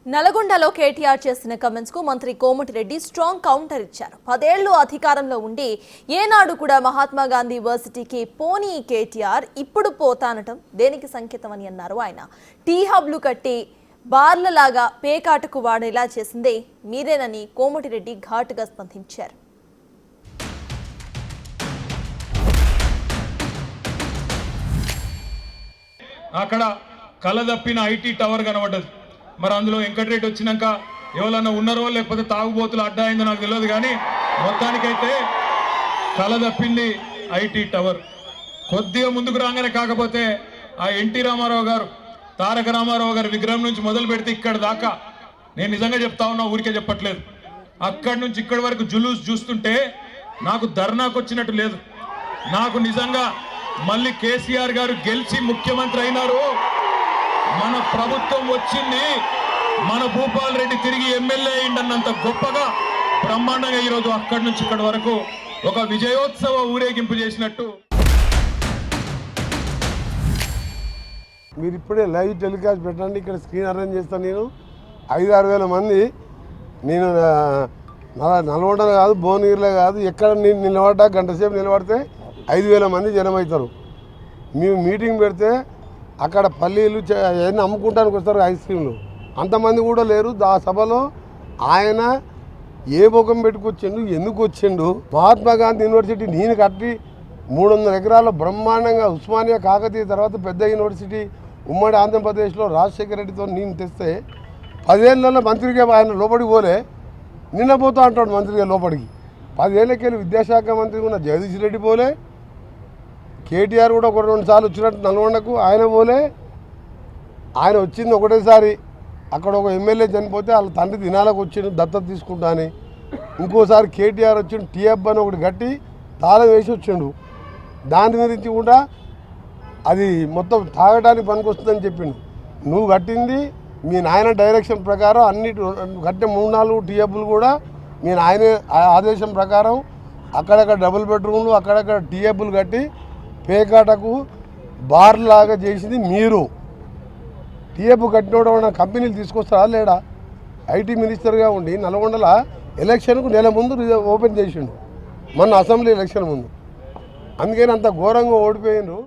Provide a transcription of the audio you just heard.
నల్గొండలో కేటీఆర్ చేసిన కమెంట్స్ కు మంత్రి కోమటిరెడ్డి స్ట్రాంగ్ కౌంటర్ ఇచ్చారు. 10 ఏళ్లు అధికారంలో ఉండి ఏనాడు కూడా మహాత్మా గాంధీ యూనివర్సిటీకి పోనీ కేటీఆర్ ఇప్పుడు పోతానటం దేనికి సంకేతం అని అన్నారు ఆయన. టీ హబ్లు కట్టి బార్లలాగా పేకాటకు వాడేలా చేసిందే మీరేనని కోమటిరెడ్డి ఘాటుగా స్పందించారు. అక్కడ కలదప్పిన ఐటీ టవర్ కనబడ్డది. మరి అందులో వెంకటరెడ్డి వచ్చినాక ఎవరన్నా ఉన్నారో లేకపోతే తాగుబోతులు అడ్డా అయిందో నాకు తెలియదు, కానీ మొత్తానికైతే కలదప్పింది ఐటీ టవర్. కొద్దిగా ముందుకు రాగానే కాకపోతే ఆ ఎన్టీ రామారావు గారు, తారక రామారావు గారి విగ్రహం నుంచి మొదలు పెడితే ఇక్కడ దాకా, నేను నిజంగా చెప్తా ఉన్నా, ఊరికే చెప్పట్లేదు, అక్కడి నుంచి ఇక్కడి వరకు జులూస్ చూస్తుంటే నాకు ధర్నాకు వచ్చినట్టు లేదు. నాకు నిజంగా మళ్ళీ కేసీఆర్ గారు గెలిచి ముఖ్యమంత్రి అయినారు, మన ప్రభుత్వం వచ్చింది, మన భూపాల్ రెడ్డి తిరిగి ఎమ్మెల్యే అయిందన్నంత గొప్పగా బ్రహ్మాండంగా ఈరోజు అక్కడి నుంచి ఇక్కడి వరకు ఒక విజయోత్సవ ఊరేగింపు చేసినట్టు. మీరు ఇప్పుడే లైవ్ టెలికాస్ట్ పెట్టండి, ఇక్కడ స్క్రీన్ అరేంజ్ చేస్తాను. నేను 5-6 వేల మంది, నేను నల్గొండలో కాదు, భువనగిరిలో కాదు, ఎక్కడ నేను నిలబడ్డా గంట సేపు నిలబడితే 5,000 మంది జనం అవుతారు. మేము మీటింగ్ పెడితే అక్కడ పల్లీలు అవన్నీ అమ్ముకుంటానికి వస్తారు, ఐస్ క్రీమ్లు, అంతమంది కూడా లేరు. ఆ సభలో ఆయన ఏ ముఖం పెట్టుకొచ్చిండు, ఎందుకు వచ్చిండు? మహాత్మా గాంధీ యూనివర్సిటీ నేను కట్టి 300 ఎకరాల్లో బ్రహ్మాండంగా, ఉస్మానియా కాకతీయ తర్వాత పెద్ద యూనివర్సిటీ ఉమ్మడి ఆంధ్రప్రదేశ్లో రాజశేఖర రెడ్డితో నేను తెస్తే 10 ఏళ్ళలో మంత్రిగా ఆయన లోపలికి పోలే, నిన్న పోతా అంటాడు మంత్రిగా లోపలికి. 10 ఏళ్ళకెళ్ళి విద్యాశాఖ మంత్రి ఉన్న జగదీష్ రెడ్డి పోలే, కేటీఆర్ కూడా 1-2 సార్లు వచ్చినట్టు నల్గొండకు ఆయన పోలే. ఆయన వచ్చింది ఒకటేసారి, అక్కడ ఒక ఎమ్మెల్యే చనిపోతే వాళ్ళ తండ్రి దినాలకు వచ్చిండు దత్తత తీసుకుంటా అని. ఇంకోసారి కేటీఆర్ వచ్చిండు, టీఎఫ్ అని ఒకటి కట్టి తాళం వేసి వచ్చిండు. దాని గురించి కూడా అది మొత్తం తాగడానికి పనికొస్తుందని చెప్పిండు. నువ్వు కట్టింది మీ నాయన డైరెక్షన్ ప్రకారం, అన్నిటి కట్టిన 3-4 టీఎఫ్లు కూడా మీ నాయన ఆదేశం ప్రకారం అక్కడక్కడ డబుల్ బెడ్రూమ్లు, అక్కడక్కడ టీఎఫ్లు కట్టి పేకాటకు బార్లాగా చేసింది మీరు. టీఎఫ్ కట్టిన కంపెనీలు తీసుకొస్తారా లేడా? ఐటీ మినిస్టర్గా ఉండి నల్గొండల ఎలక్షన్కు నెల ముందు ఓపెన్ చేసిండు, మొన్న అసెంబ్లీ ఎలక్షన్ ముందు. అందుకని అంత ఘోరంగా ఓడిపోయిండ్రు.